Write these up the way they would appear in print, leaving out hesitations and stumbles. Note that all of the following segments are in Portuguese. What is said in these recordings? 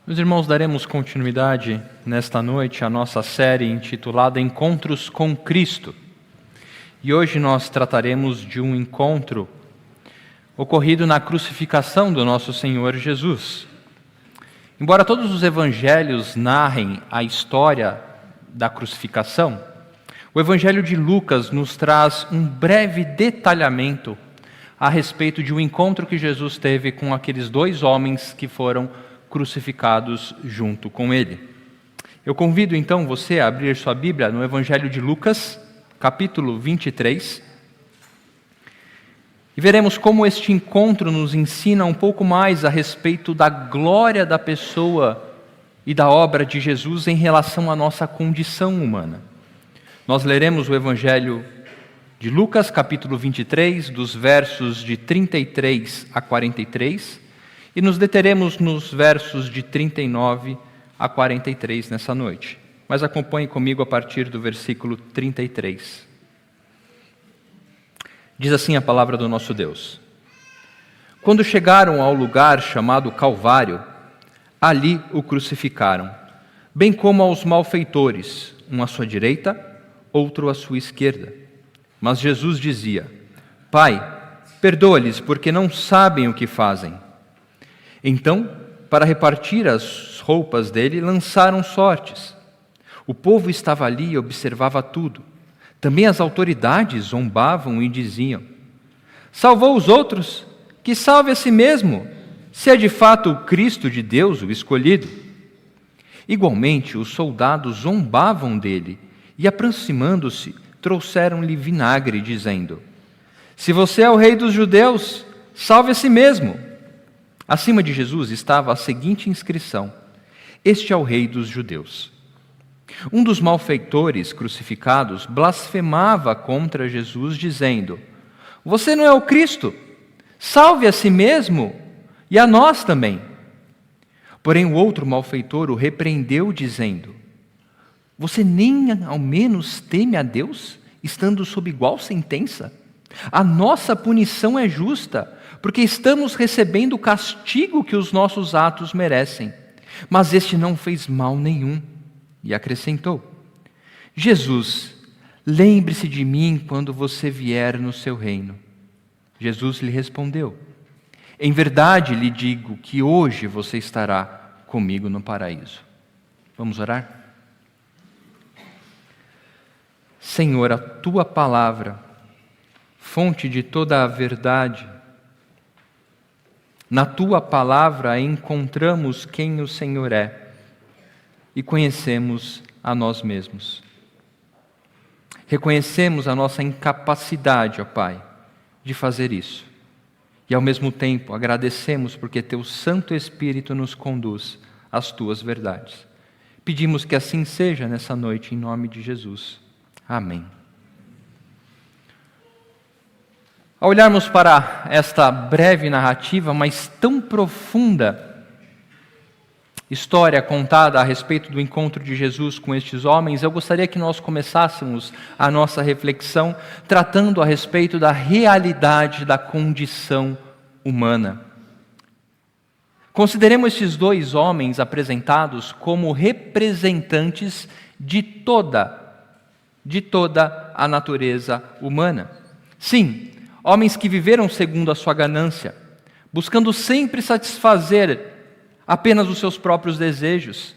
Meus irmãos, daremos continuidade nesta noite à nossa série intitulada Encontros com Cristo. E hoje nós trataremos de um encontro ocorrido na crucificação do nosso Senhor Jesus. Embora todos os evangelhos narrem a história da crucificação, o Evangelho de Lucas nos traz um breve detalhamento a respeito de um encontro que Jesus teve com aqueles dois homens que foram crucificados junto com ele. Eu convido então você a abrir sua Bíblia no Evangelho de Lucas, capítulo 23, e veremos como este encontro nos ensina um pouco mais a respeito da glória da pessoa e da obra de Jesus em relação à nossa condição humana. Nós leremos o Evangelho de Lucas, capítulo 23, dos versos de 33 a 43, e nos deteremos nos versos de 39 a 43 nessa noite. Mas acompanhe comigo a partir do versículo 33. Diz assim a palavra do nosso Deus: Quando chegaram ao lugar chamado Calvário, ali o crucificaram, bem como aos malfeitores, um à sua direita, outro à sua esquerda. Mas Jesus dizia: Pai, perdoa-lhes, porque não sabem o que fazem. Então, para repartir as roupas dele, lançaram sortes. O povo estava ali e observava tudo. Também as autoridades zombavam e diziam: Salvou os outros, que salve a si mesmo, se é de fato o Cristo de Deus, o escolhido. Igualmente, os soldados zombavam dele e, aproximando-se, trouxeram-lhe vinagre, dizendo: Se você é o rei dos judeus, salve a si mesmo. Acima de Jesus estava a seguinte inscrição: Este é o rei dos judeus. Um dos malfeitores crucificados blasfemava contra Jesus, dizendo: Você não é o Cristo? Salve a si mesmo e a nós também. Porém o outro malfeitor o repreendeu, dizendo: Você nem ao menos teme a Deus, estando sob igual sentença? A nossa punição é justa, porque estamos recebendo o castigo que os nossos atos merecem. Mas este não fez mal nenhum. E acrescentou: Jesus, lembre-se de mim quando você vier no seu reino. Jesus lhe respondeu: Em verdade lhe digo que hoje você estará comigo no paraíso. Vamos orar? Senhor, a tua palavra, fonte de toda a verdade, na tua palavra encontramos quem o Senhor é e conhecemos a nós mesmos. Reconhecemos a nossa incapacidade, ó Pai, de fazer isso. E ao mesmo tempo agradecemos porque teu Santo Espírito nos conduz às tuas verdades. Pedimos que assim seja nessa noite, em nome de Jesus. Amém. Ao olharmos para esta breve narrativa, mas tão profunda, história contada a respeito do encontro de Jesus com estes homens, eu gostaria que nós começássemos a nossa reflexão tratando a respeito da realidade da condição humana. Consideremos estes dois homens apresentados como representantes de toda a natureza humana. Sim, homens que viveram segundo a sua ganância, buscando sempre satisfazer apenas os seus próprios desejos.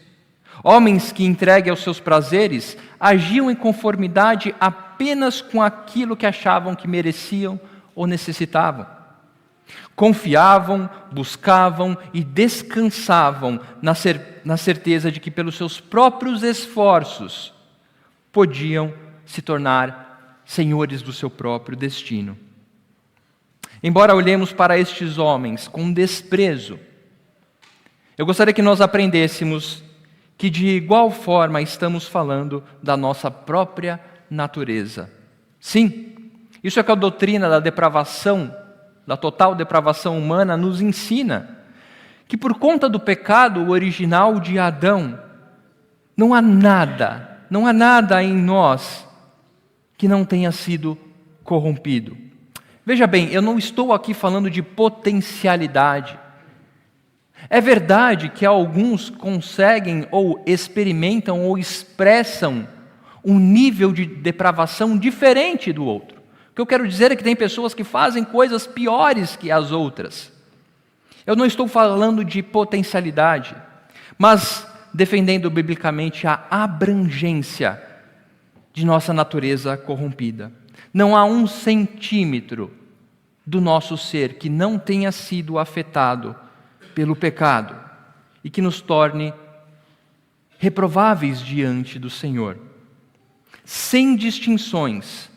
Homens que, entregues aos seus prazeres, agiam em conformidade apenas com aquilo que achavam que mereciam ou necessitavam. Confiavam, buscavam e descansavam na certeza de que, pelos seus próprios esforços, podiam se tornar senhores do seu próprio destino. Embora olhemos para estes homens com desprezo, eu gostaria que nós aprendêssemos que de igual forma estamos falando da nossa própria natureza. Sim, isso é que a doutrina da depravação, da total depravação humana nos ensina, que por conta do pecado original de Adão, não há nada em nós que não tenha sido corrompido. Veja bem, eu não estou aqui falando de potencialidade. É verdade que alguns conseguem ou experimentam ou expressam um nível de depravação diferente do outro. O que eu quero dizer é que tem pessoas que fazem coisas piores que as outras. Eu não estou falando de potencialidade, mas defendendo biblicamente a abrangência de nossa natureza corrompida. Não há 1 centímetro do nosso ser que não tenha sido afetado pelo pecado e que nos torne reprováveis diante do Senhor. Sem distinções,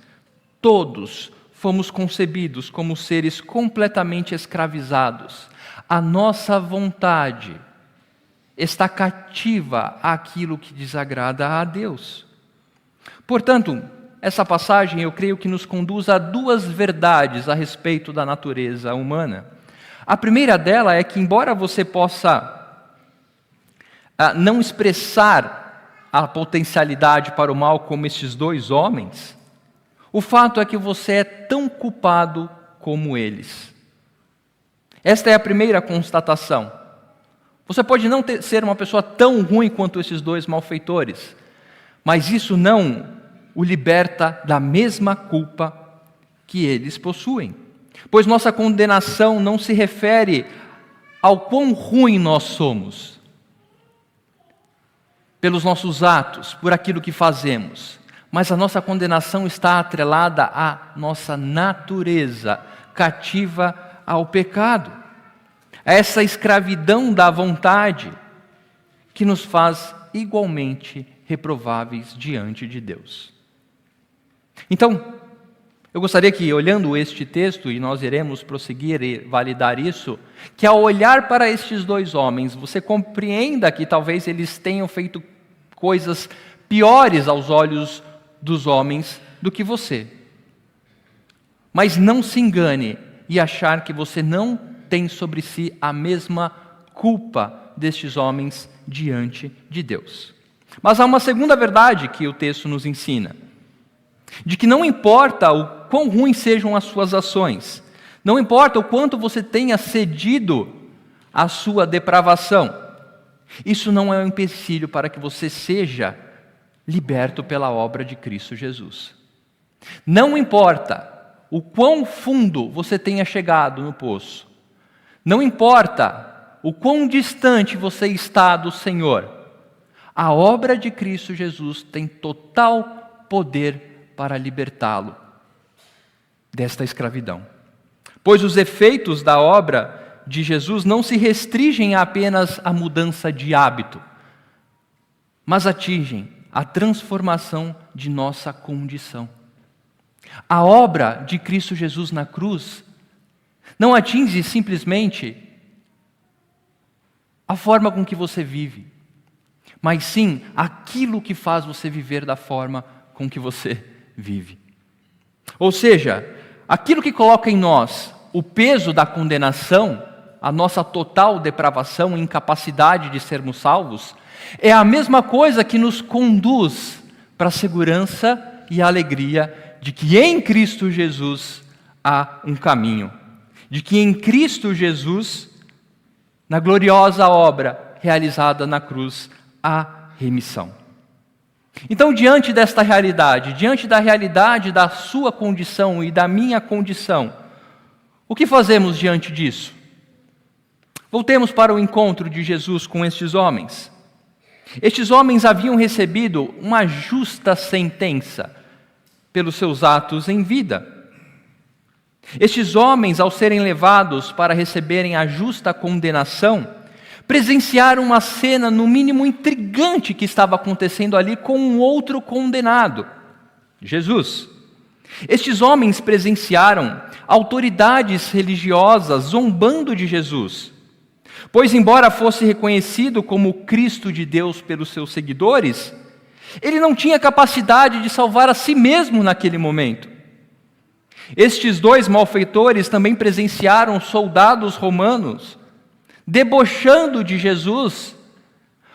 todos fomos concebidos como seres completamente escravizados. A nossa vontade está cativa àquilo que desagrada a Deus. Portanto, essa passagem eu creio que nos conduz a 2 verdades a respeito da natureza humana. A primeira dela é que, embora você possa não expressar a potencialidade para o mal como estes 2 homens, o fato é que você é tão culpado como eles. Esta é a primeira constatação. Você pode não ser uma pessoa tão ruim quanto esses 2 malfeitores, mas isso não o liberta da mesma culpa que eles possuem. Pois nossa condenação não se refere ao quão ruim nós somos, pelos nossos atos, por aquilo que fazemos, mas a nossa condenação está atrelada à nossa natureza, cativa ao pecado, a essa escravidão da vontade que nos faz igualmente reprováveis diante de Deus. Então, eu gostaria que, olhando este texto, e nós iremos prosseguir e validar isso, que ao olhar para estes 2 homens, você compreenda que talvez eles tenham feito coisas piores aos olhos dos homens do que você. Mas não se engane e achar que você não tem sobre si a mesma culpa destes homens diante de Deus. Mas há uma segunda verdade que o texto nos ensina, de que não importa o quão ruins sejam as suas ações, não importa o quanto você tenha cedido à sua depravação, isso não é um empecilho para que você seja liberto pela obra de Cristo Jesus. Não importa o quão fundo você tenha chegado no poço, não importa o quão distante você está do Senhor, a obra de Cristo Jesus tem total poder para libertá-lo desta escravidão. Pois os efeitos da obra de Jesus não se restringem apenas à mudança de hábito, mas atingem a transformação de nossa condição. A obra de Cristo Jesus na cruz não atinge simplesmente a forma com que você vive, mas sim aquilo que faz você viver da forma com que você vive. Ou seja, aquilo que coloca em nós o peso da condenação, a nossa total depravação e incapacidade de sermos salvos, é a mesma coisa que nos conduz para a segurança e a alegria de que em Cristo Jesus há um caminho, de que em Cristo Jesus, na gloriosa obra realizada na cruz, há remissão. Então, diante desta realidade, diante da realidade da sua condição e da minha condição, o que fazemos diante disso? Voltemos para o encontro de Jesus com estes homens. Estes homens haviam recebido uma justa sentença pelos seus atos em vida. Estes homens, ao serem levados para receberem a justa condenação, presenciaram uma cena, no mínimo intrigante, que estava acontecendo ali com um outro condenado, Jesus. Estes homens presenciaram autoridades religiosas zombando de Jesus, pois, embora fosse reconhecido como o Cristo de Deus pelos seus seguidores, ele não tinha capacidade de salvar a si mesmo naquele momento. Estes 2 malfeitores também presenciaram soldados romanos debochando de Jesus,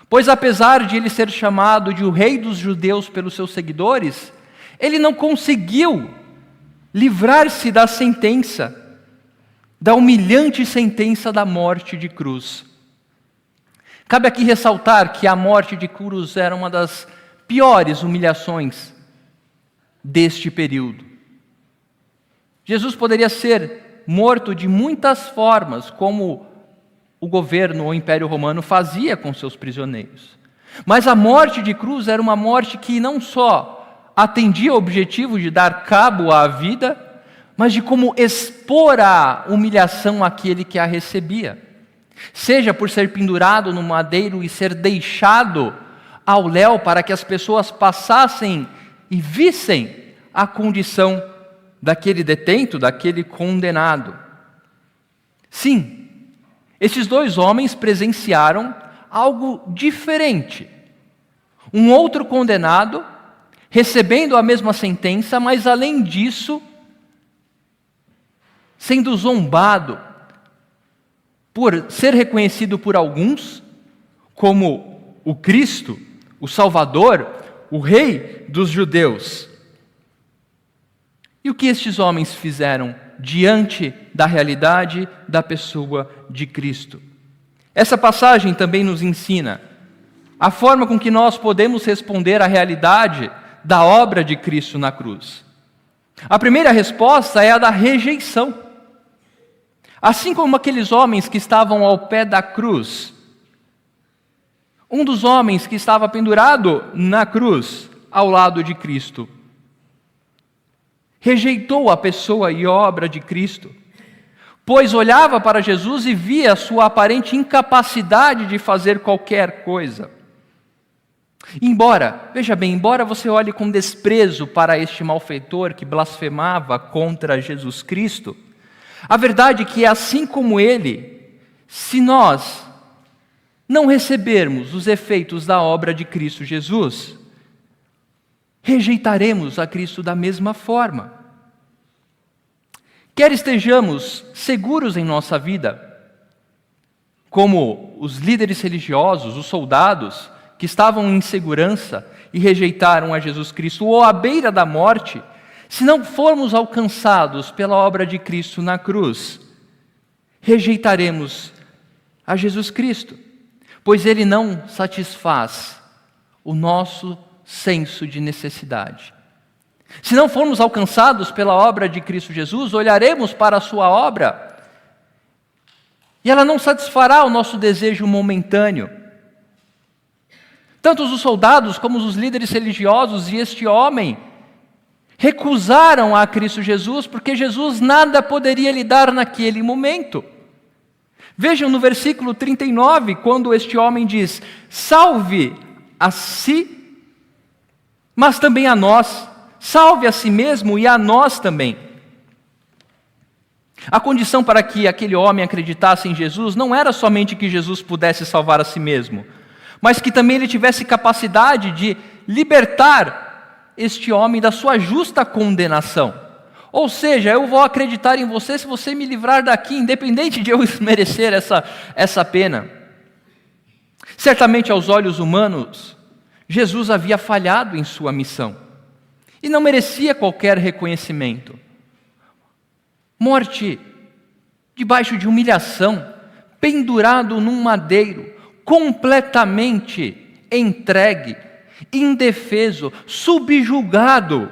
pois apesar de ele ser chamado de o rei dos judeus pelos seus seguidores, ele não conseguiu livrar-se da sentença, da humilhante sentença da morte de cruz. Cabe aqui ressaltar que a morte de cruz era uma das piores humilhações deste período. Jesus poderia ser morto de muitas formas, como o governo ou o Império Romano fazia com seus prisioneiros. Mas a morte de cruz era uma morte que não só atendia o objetivo de dar cabo à vida, mas de como expor a humilhação àquele que a recebia. Seja por ser pendurado no madeiro e ser deixado ao léu para que as pessoas passassem e vissem a condição daquele detento, daquele condenado. Sim, esses dois homens presenciaram algo diferente. Um outro condenado, recebendo a mesma sentença, mas além disso, sendo zombado por ser reconhecido por alguns como o Cristo, o Salvador, o Rei dos judeus. E o que estes homens fizeram diante da realidade da pessoa de Cristo? Essa passagem também nos ensina a forma com que nós podemos responder à realidade da obra de Cristo na cruz. A primeira resposta é a da rejeição. Assim como aqueles homens que estavam ao pé da cruz, um dos homens que estava pendurado na cruz ao lado de Cristo rejeitou a pessoa e obra de Cristo, pois olhava para Jesus e via a sua aparente incapacidade de fazer qualquer coisa. Embora você olhe com desprezo para este malfeitor que blasfemava contra Jesus Cristo, a verdade é que, assim como ele, se nós não recebermos os efeitos da obra de Cristo Jesus, rejeitaremos a Cristo da mesma forma. Quer estejamos seguros em nossa vida, como os líderes religiosos, os soldados, que estavam em segurança e rejeitaram a Jesus Cristo, ou à beira da morte, se não formos alcançados pela obra de Cristo na cruz, rejeitaremos a Jesus Cristo, pois Ele não satisfaz o nosso senso de necessidade. Se não formos alcançados pela obra de Cristo Jesus, olharemos para a sua obra e ela não satisfará o nosso desejo momentâneo. Tanto os soldados como os líderes religiosos e este homem recusaram a Cristo Jesus porque Jesus nada poderia lhe dar naquele momento. Vejam no versículo 39, quando este homem diz: salve a si, mas também a nós. Salve a si mesmo e a nós também. A condição para que aquele homem acreditasse em Jesus não era somente que Jesus pudesse salvar a si mesmo, mas que também ele tivesse capacidade de libertar este homem da sua justa condenação. Ou seja, eu vou acreditar em você se você me livrar daqui, independente de eu merecer essa pena. Certamente, aos olhos humanos, Jesus havia falhado em sua missão e não merecia qualquer reconhecimento. Morte debaixo de humilhação, pendurado num madeiro, completamente entregue, indefeso, subjugado.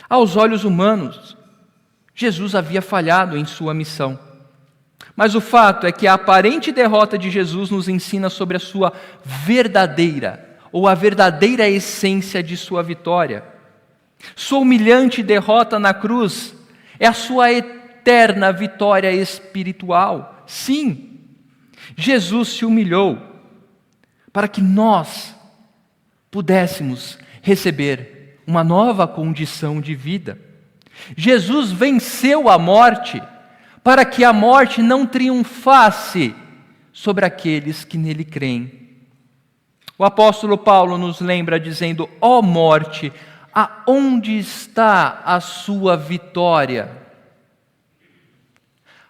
Aos olhos humanos, Jesus havia falhado em sua missão. Mas o fato é que a aparente derrota de Jesus nos ensina sobre a sua verdadeira, ou a verdadeira essência de sua vitória. Sua humilhante derrota na cruz é a sua eterna vitória espiritual. Sim, Jesus se humilhou para que nós pudéssemos receber uma nova condição de vida. Jesus venceu a morte para que a morte não triunfasse sobre aqueles que nele creem. O apóstolo Paulo nos lembra dizendo: ó morte, aonde está a sua vitória?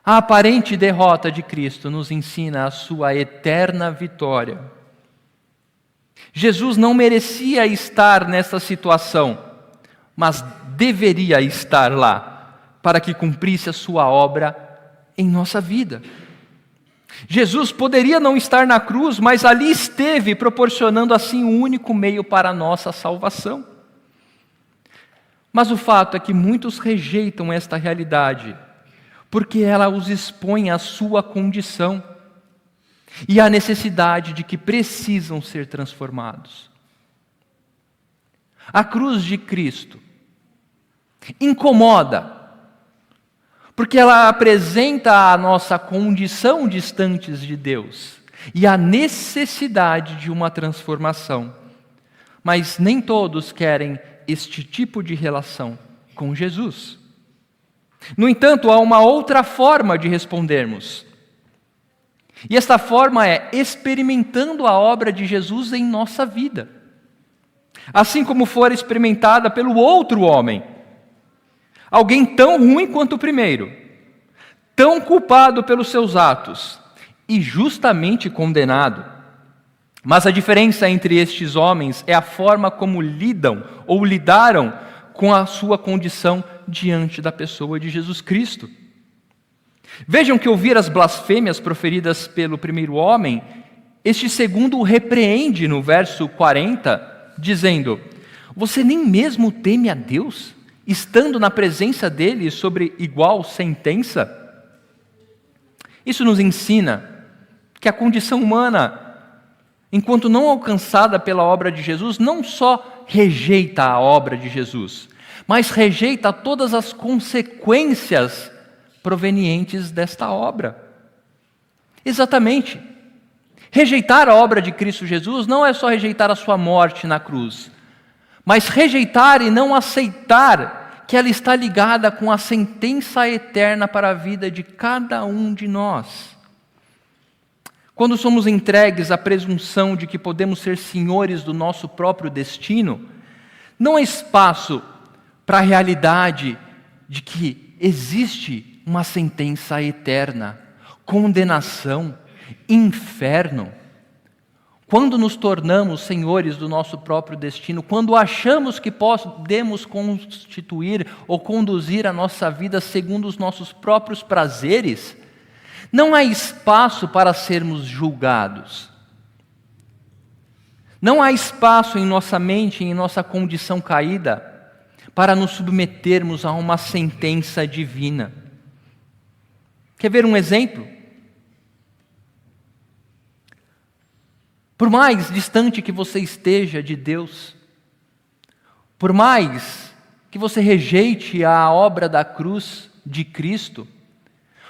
A aparente derrota de Cristo nos ensina a sua eterna vitória. Jesus não merecia estar nessa situação, mas deveria estar lá, para que cumprisse a sua obra em nossa vida. Jesus poderia não estar na cruz, mas ali esteve, proporcionando assim o único meio para a nossa salvação. Mas o fato é que muitos rejeitam esta realidade, porque ela os expõe à sua condição e à necessidade de que precisam ser transformados. A cruz de Cristo incomoda, porque ela apresenta a nossa condição distantes de Deus e a necessidade de uma transformação. Mas nem todos querem este tipo de relação com Jesus. No entanto, há uma outra forma de respondermos. E esta forma é experimentando a obra de Jesus em nossa vida, assim como for experimentada pelo outro homem. Alguém tão ruim quanto o primeiro, tão culpado pelos seus atos e justamente condenado. Mas a diferença entre estes homens é a forma como lidam ou lidaram com a sua condição diante da pessoa de Jesus Cristo. Vejam que ouvir as blasfêmias proferidas pelo primeiro homem, este segundo o repreende no verso 40, dizendo: você nem mesmo teme a Deus, estando na presença dele sobre igual sentença? Isso nos ensina que a condição humana, enquanto não alcançada pela obra de Jesus, não só rejeita a obra de Jesus, mas rejeita todas as consequências provenientes desta obra. Exatamente. Rejeitar a obra de Cristo Jesus não é só rejeitar a sua morte na cruz, mas rejeitar e não aceitar que ela está ligada com a sentença eterna para a vida de cada um de nós. Quando somos entregues à presunção de que podemos ser senhores do nosso próprio destino, não há espaço para a realidade de que existe uma sentença eterna, condenação, inferno. Quando nos tornamos senhores do nosso próprio destino, quando achamos que podemos constituir ou conduzir a nossa vida segundo os nossos próprios prazeres, não há espaço para sermos julgados. Não há espaço em nossa mente, em nossa condição caída, para nos submetermos a uma sentença divina. Quer ver um exemplo? Por mais distante que você esteja de Deus, por mais que você rejeite a obra da cruz de Cristo,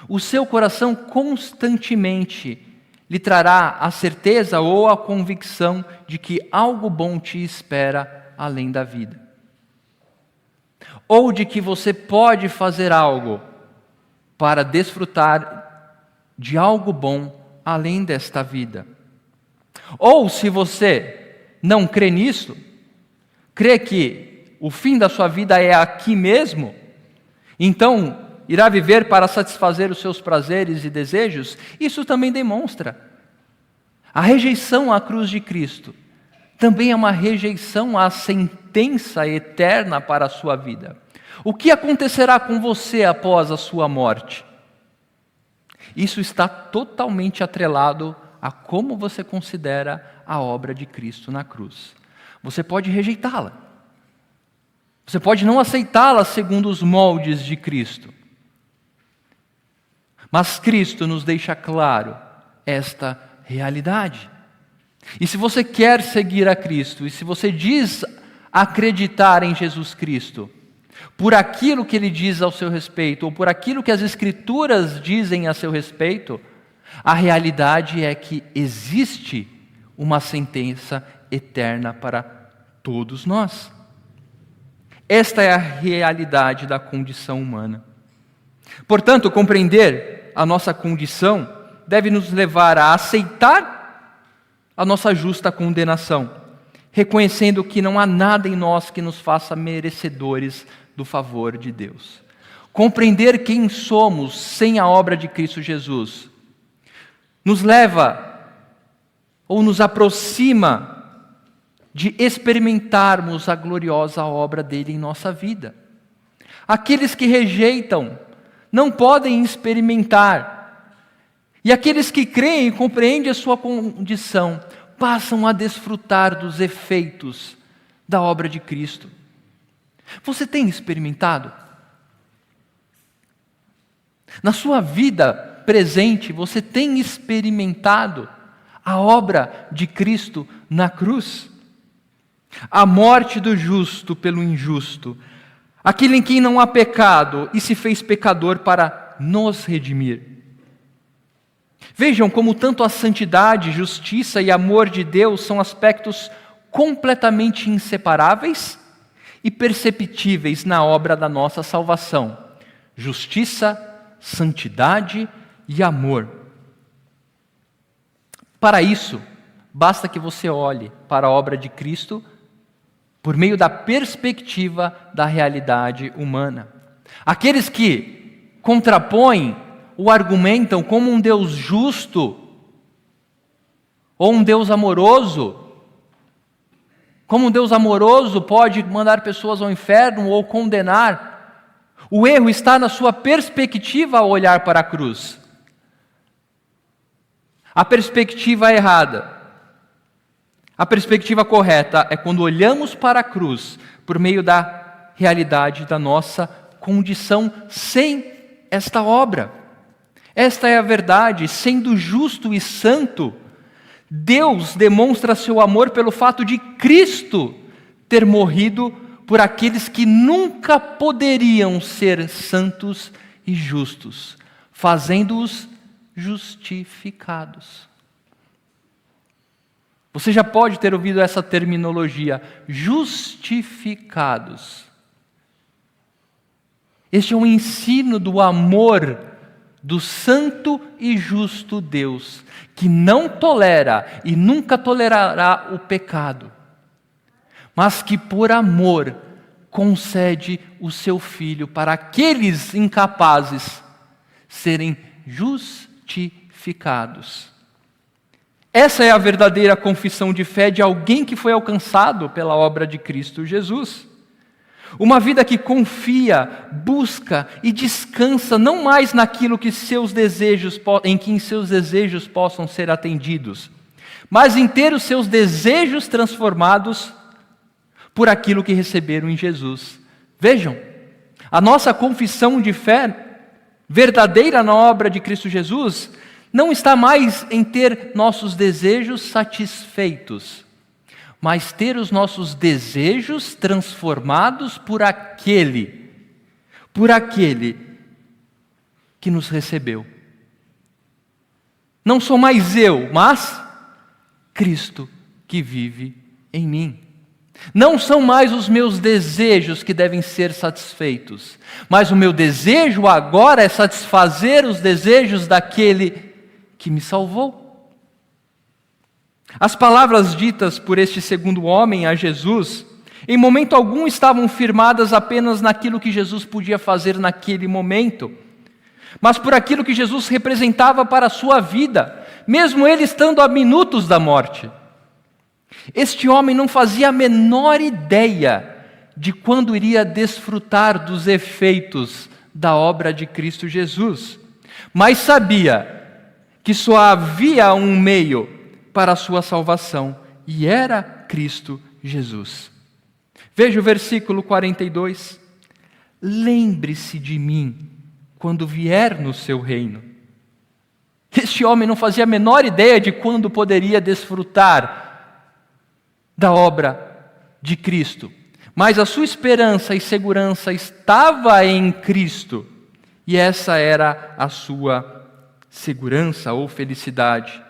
o seu coração constantemente lhe trará a certeza ou a convicção de que algo bom te espera além da vida. Ou de que você pode fazer algo para desfrutar de algo bom além desta vida. Ou, se você não crê nisso, crê que o fim da sua vida é aqui mesmo, então irá viver para satisfazer os seus prazeres e desejos, isso também demonstra. A rejeição à cruz de Cristo também é uma rejeição à sentença eterna para a sua vida. O que acontecerá com você após a sua morte? Isso está totalmente atrelado a como você considera a obra de Cristo na cruz. Você pode rejeitá-la. Você pode não aceitá-la segundo os moldes de Cristo. Mas Cristo nos deixa claro esta realidade. E se você quer seguir a Cristo, e se você diz acreditar em Jesus Cristo, por aquilo que Ele diz ao seu respeito, ou por aquilo que as Escrituras dizem a seu respeito, a realidade é que existe uma sentença eterna para todos nós. Esta é a realidade da condição humana. Portanto, compreender a nossa condição deve nos levar a aceitar a nossa justa condenação, reconhecendo que não há nada em nós que nos faça merecedores do favor de Deus. Compreender quem somos sem a obra de Cristo Jesus nos leva ou nos aproxima de experimentarmos a gloriosa obra dele em nossa vida. Aqueles que rejeitam não podem experimentar, E aqueles que creem e compreendem a sua condição passam a desfrutar dos efeitos da obra de Cristo. Você tem experimentado? Na sua vida presente, você tem experimentado a obra de Cristo na cruz? A morte do justo pelo injusto, aquele em quem não há pecado e se fez pecador para nos redimir. Vejam como tanto a santidade, justiça e amor de Deus são aspectos completamente inseparáveis e perceptíveis na obra da nossa salvação. Justiça, santidade e amor. Para isso, basta que você olhe para a obra de Cristo por meio da perspectiva da realidade humana. Aqueles que contrapõem ou argumentam como um Deus justo ou um Deus amoroso, como um Deus amoroso pode mandar pessoas ao inferno ou condenar. O erro está na sua perspectiva ao olhar para a cruz. A perspectiva errada. A perspectiva correta é quando olhamos para a cruz por meio da realidade da nossa condição sem esta obra. Esta é a verdade. Sendo justo e santo, Deus demonstra seu amor pelo fato de Cristo ter morrido por aqueles que nunca poderiam ser santos e justos, fazendo-os justificados. Você já pode ter ouvido essa terminologia, justificados. Este é um ensino do amor do santo e justo Deus, que não tolera e nunca tolerará o pecado, mas que por amor concede o seu Filho para aqueles incapazes serem justificados. Essa é a verdadeira confissão de fé de alguém que foi alcançado pela obra de Cristo Jesus. Uma vida que confia, busca e descansa não mais naquilo que em que seus desejos possam ser atendidos, mas em ter os seus desejos transformados por aquilo que receberam em Jesus. Vejam, a nossa confissão de fé verdadeira na obra de Cristo Jesus não está mais em ter nossos desejos satisfeitos, mas ter os nossos desejos transformados por aquele que nos recebeu. Não sou mais eu, mas Cristo que vive em mim. Não são mais os meus desejos que devem ser satisfeitos, mas o meu desejo agora é satisfazer os desejos daquele que me salvou. As palavras ditas por este segundo homem a Jesus, em momento algum estavam firmadas apenas naquilo que Jesus podia fazer naquele momento, mas por aquilo que Jesus representava para a sua vida, mesmo ele estando a minutos da morte. Este homem não fazia a menor ideia de quando iria desfrutar dos efeitos da obra de Cristo Jesus, mas sabia que só havia um meio para a sua salvação, e era Cristo Jesus. Veja o versículo 42. Lembre-se de mim quando vier no seu reino. Este homem não fazia a menor ideia de quando poderia desfrutar da obra de Cristo, mas a sua esperança e segurança estava em Cristo, e essa era a sua segurança ou felicidade.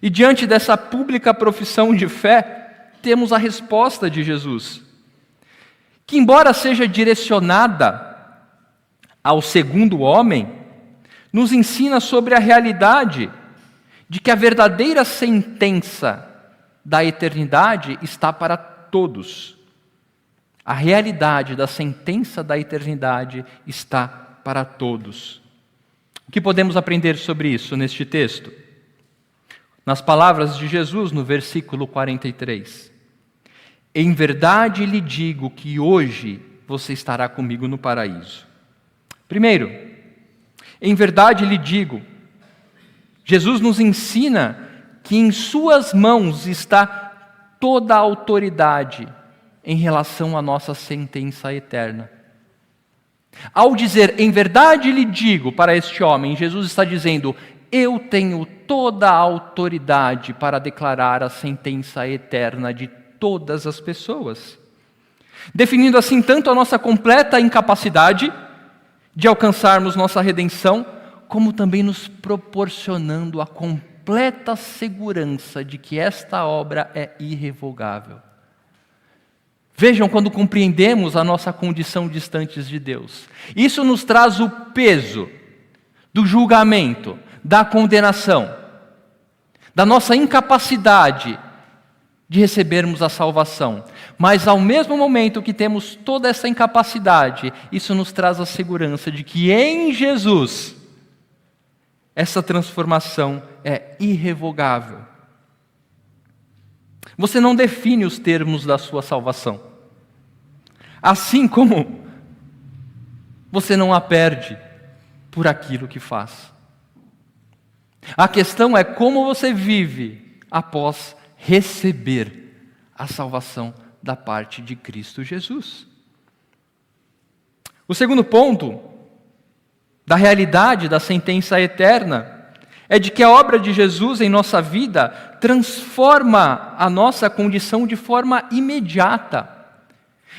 E diante dessa pública profissão de fé, temos a resposta de Jesus, que embora seja direcionada ao segundo homem, nos ensina sobre a realidade de que a verdadeira sentença da eternidade está para todos. A realidade da sentença da eternidade está para todos. O que podemos aprender sobre isso neste texto? Nas palavras de Jesus, no versículo 43. Em verdade lhe digo que hoje você estará comigo no paraíso. Primeiro, em verdade lhe digo, Jesus nos ensina que em suas mãos está toda a autoridade em relação à nossa sentença eterna. Ao dizer, em verdade lhe digo para este homem, Jesus está dizendo, eu tenho toda a autoridade para declarar a sentença eterna de todas as pessoas. Definindo assim tanto a nossa completa incapacidade de alcançarmos nossa redenção, como também nos proporcionando a completa segurança de que esta obra é irrevogável. Vejam quando compreendemos a nossa condição distantes de Deus. Isso nos traz o peso do julgamento, da condenação, da nossa incapacidade de recebermos a salvação. Mas ao mesmo momento que temos toda essa incapacidade, isso nos traz a segurança de que em Jesus, essa transformação é irrevogável. Você não define os termos da sua salvação. Assim como você não a perde por aquilo que faz. A questão é como você vive após receber a salvação da parte de Cristo Jesus. O segundo ponto da realidade da sentença eterna é de que a obra de Jesus em nossa vida transforma a nossa condição de forma imediata.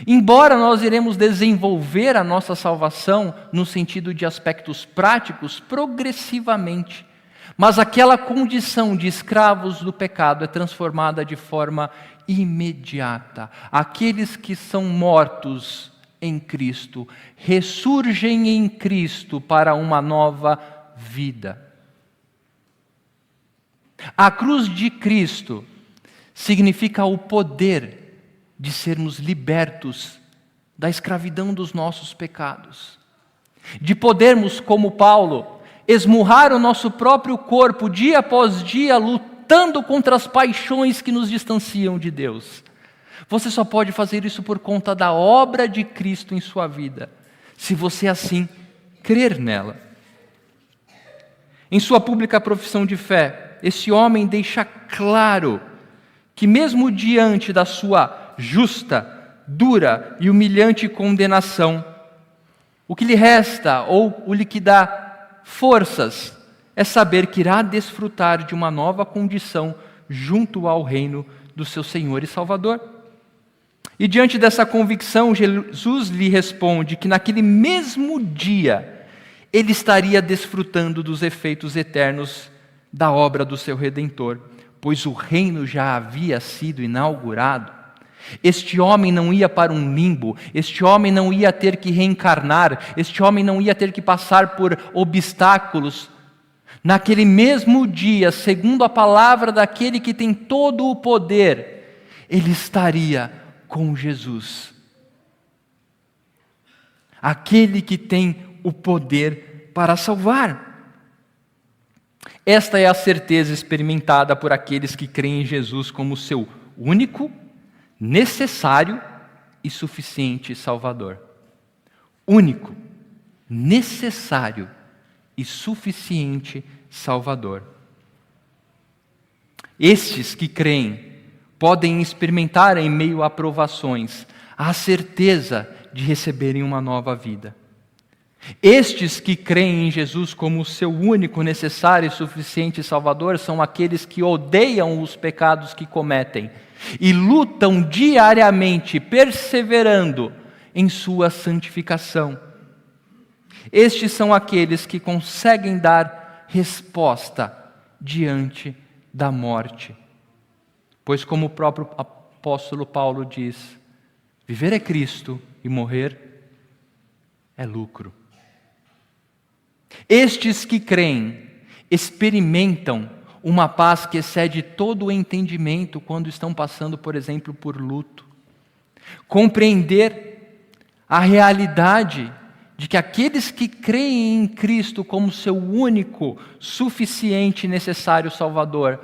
Embora nós iremos desenvolver a nossa salvação no sentido de aspectos práticos progressivamente, mas aquela condição de escravos do pecado é transformada de forma imediata. Aqueles que são mortos em Cristo ressurgem em Cristo para uma nova vida. A cruz de Cristo significa o poder de sermos libertos da escravidão dos nossos pecados, de podermos, como Paulo, esmurrar o nosso próprio corpo dia após dia, lutando contra as paixões que nos distanciam de Deus. Você só pode fazer isso por conta da obra de Cristo em sua vida, se você assim crer nela. Em sua pública profissão de fé, esse homem deixa claro que mesmo diante da sua justa, dura e humilhante condenação, o que lhe resta, ou o que dá forças, é saber que irá desfrutar de uma nova condição junto ao reino do seu Senhor e Salvador. E diante dessa convicção, Jesus lhe responde que naquele mesmo dia, ele estaria desfrutando dos efeitos eternos da obra do seu Redentor, pois o reino já havia sido inaugurado. Este homem não ia para um limbo, este homem não ia ter que reencarnar, este homem não ia ter que passar por obstáculos. Naquele mesmo dia, segundo a palavra daquele que tem todo o poder, ele estaria com Jesus. Aquele que tem o poder para salvar. Esta é a certeza experimentada por aqueles que creem em Jesus como seu único, necessário e suficiente Salvador. Único, necessário e suficiente Salvador. Estes que creem podem experimentar em meio a provações a certeza de receberem uma nova vida. Estes que creem em Jesus como seu único, necessário e suficiente Salvador são aqueles que odeiam os pecados que cometem e lutam diariamente, perseverando em sua santificação. Estes são aqueles que conseguem dar resposta diante da morte. Pois, como o próprio apóstolo Paulo diz, viver é Cristo e morrer é lucro. Estes que creem experimentam uma paz que excede todo o entendimento quando estão passando, por exemplo, por luto. Compreender a realidade de que aqueles que creem em Cristo como seu único, suficiente e necessário Salvador,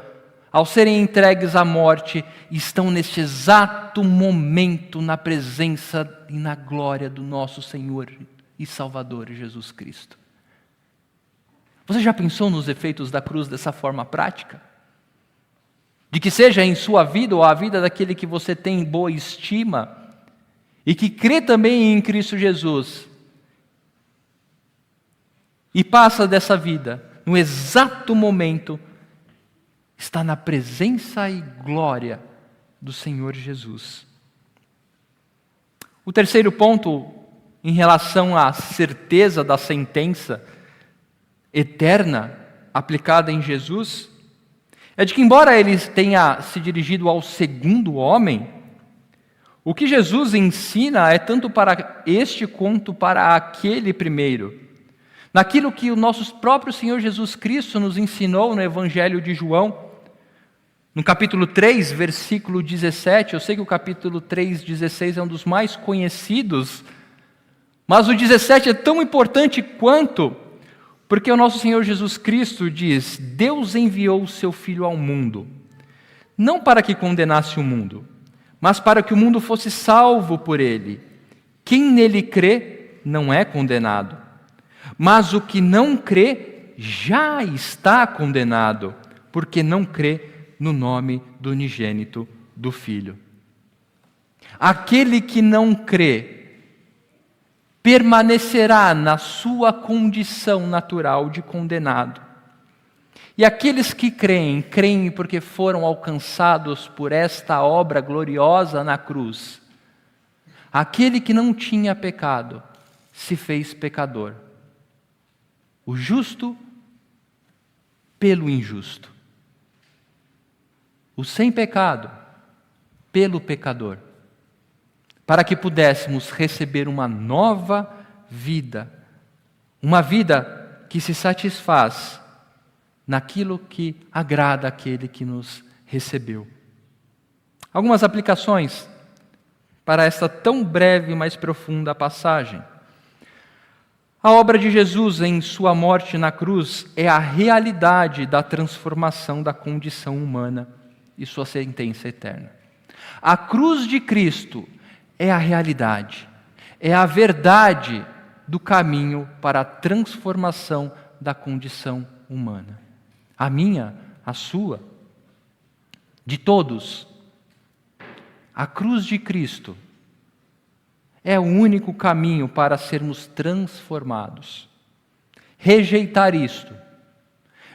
ao serem entregues à morte, estão neste exato momento na presença e na glória do nosso Senhor e Salvador Jesus Cristo. Você já pensou nos efeitos da cruz dessa forma prática? De que seja em sua vida ou a vida daquele que você tem boa estima e que crê também em Cristo Jesus e passa dessa vida, no exato momento, está na presença e glória do Senhor Jesus. O terceiro ponto, em relação à certeza da sentença eterna aplicada em Jesus, é de que, embora ele tenha se dirigido ao segundo homem, o que Jesus ensina é tanto para este quanto para aquele primeiro. Naquilo que o nosso próprio Senhor Jesus Cristo nos ensinou no Evangelho de João, no capítulo 3, versículo 17, eu sei que o capítulo 3, 16 é um dos mais conhecidos, mas o 17 é tão importante quanto, porque o nosso Senhor Jesus Cristo diz: Deus enviou o seu Filho ao mundo, não para que condenasse o mundo, mas para que o mundo fosse salvo por ele. Quem nele crê não é condenado, mas o que não crê já está condenado, porque não crê no nome do unigênito do Filho. Aquele que não crê permanecerá na sua condição natural de condenado. E aqueles que creem, creem porque foram alcançados por esta obra gloriosa na cruz. Aquele que não tinha pecado se fez pecador. O justo pelo injusto. O sem pecado pelo pecador. Para que pudéssemos receber uma nova vida. Uma vida que se satisfaz naquilo que agrada àquele que nos recebeu. Algumas aplicações para esta tão breve, mas profunda passagem. A obra de Jesus em sua morte na cruz é a realidade da transformação da condição humana e sua sentença eterna. A cruz de Cristo é a realidade, é a verdade do caminho para a transformação da condição humana. A minha, a sua, de todos. A cruz de Cristo é o único caminho para sermos transformados. Rejeitar isto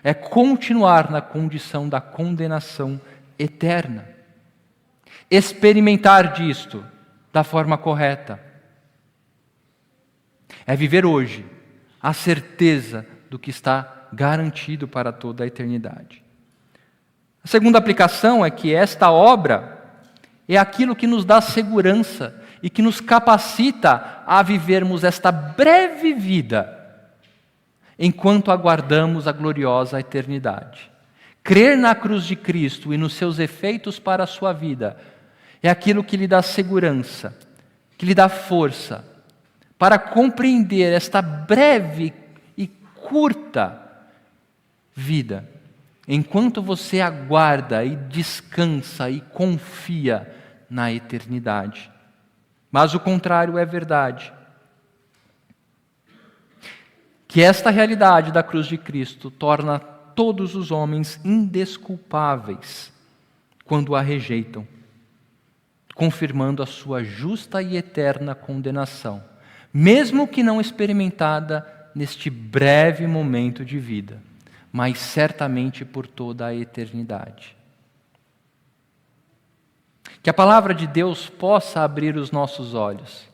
é continuar na condição da condenação eterna. Experimentar disto da forma correta é viver hoje a certeza do que está garantido para toda a eternidade. A segunda aplicação é que esta obra é aquilo que nos dá segurança e que nos capacita a vivermos esta breve vida enquanto aguardamos a gloriosa eternidade. Crer na cruz de Cristo e nos seus efeitos para a sua vida é aquilo que lhe dá segurança, que lhe dá força para compreender esta breve e curta vida, enquanto você aguarda e descansa e confia na eternidade. Mas o contrário é verdade. Que esta realidade da cruz de Cristo torna todos os homens indesculpáveis quando a rejeitam, confirmando a sua justa e eterna condenação, mesmo que não experimentada neste breve momento de vida, mas certamente por toda a eternidade. Que a palavra de Deus possa abrir os nossos olhos,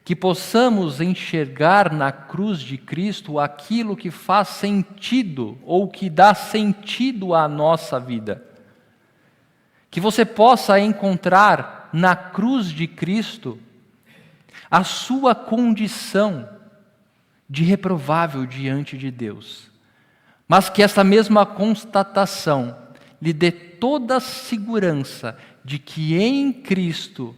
que possamos enxergar na cruz de Cristo aquilo que faz sentido ou que dá sentido à nossa vida. Que você possa encontrar na cruz de Cristo a sua condição de reprovável diante de Deus, mas que essa mesma constatação lhe dê toda a segurança de que em Cristo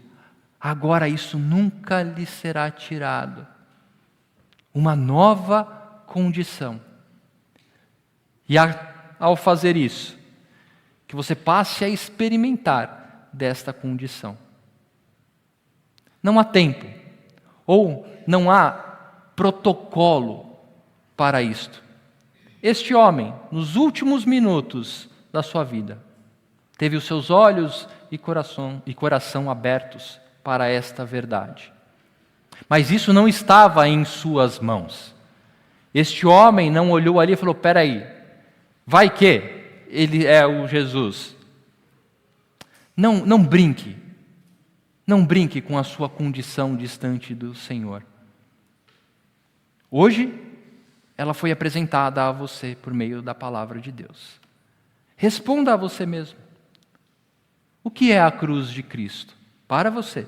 agora isso nunca lhe será tirado. Uma nova condição. E ao fazer isso, que você passe a experimentar desta condição. Não há tempo, ou não há protocolo para isto. Este homem, nos últimos minutos da sua vida, teve os seus olhos e coração abertos para esta verdade. Mas isso não estava em suas mãos. Este homem não olhou ali e falou: peraí, vai que ele é o Jesus. Não brinque. Não brinque com a sua condição distante do Senhor. Hoje, ela foi apresentada a você por meio da palavra de Deus. Responda a você mesmo. O que é a cruz de Cristo para você?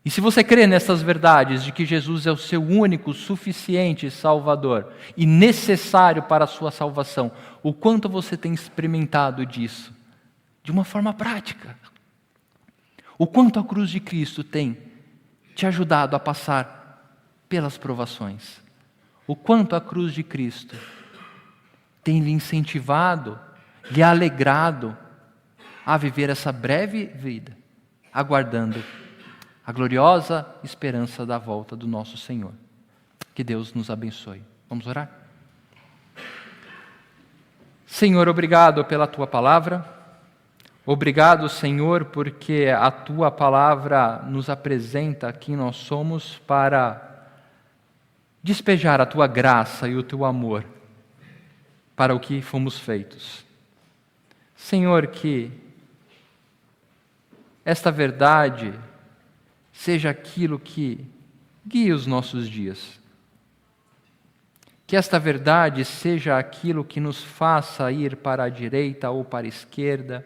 E se você crê nessas verdades de que Jesus é o seu único, suficiente Salvador e necessário para a sua salvação, o quanto você tem experimentado disso de uma forma prática? O quanto a cruz de Cristo tem te ajudado a passar pelas provações? O quanto a cruz de Cristo tem lhe incentivado, lhe alegrado a viver essa breve vida, aguardando a gloriosa esperança da volta do nosso Senhor. Que Deus nos abençoe. Vamos orar? Senhor, obrigado pela Tua palavra. Obrigado, Senhor, porque a Tua palavra nos apresenta quem nós somos para despejar a Tua graça e o Teu amor para o que fomos feitos. Senhor, que esta verdade seja aquilo que guie os nossos dias. Que esta verdade seja aquilo que nos faça ir para a direita ou para a esquerda.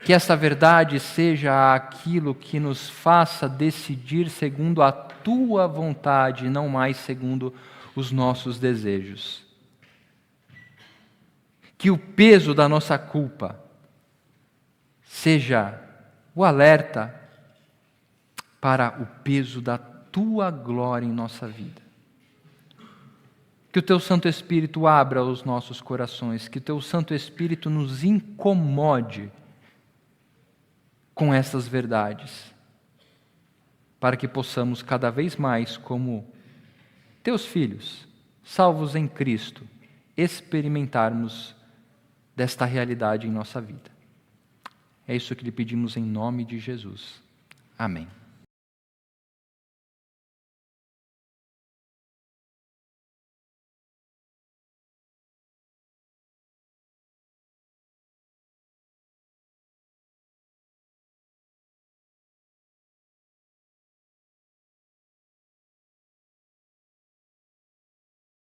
Que esta verdade seja aquilo que nos faça decidir segundo a Tua vontade, não mais segundo os nossos desejos. Que o peso da nossa culpa seja o alerta para o peso da Tua glória em nossa vida. Que o Teu Santo Espírito abra os nossos corações, que o Teu Santo Espírito nos incomode com essas verdades, para que possamos cada vez mais, como Teus filhos, salvos em Cristo, experimentarmos desta realidade em nossa vida. É isso que lhe pedimos em nome de Jesus. Amém.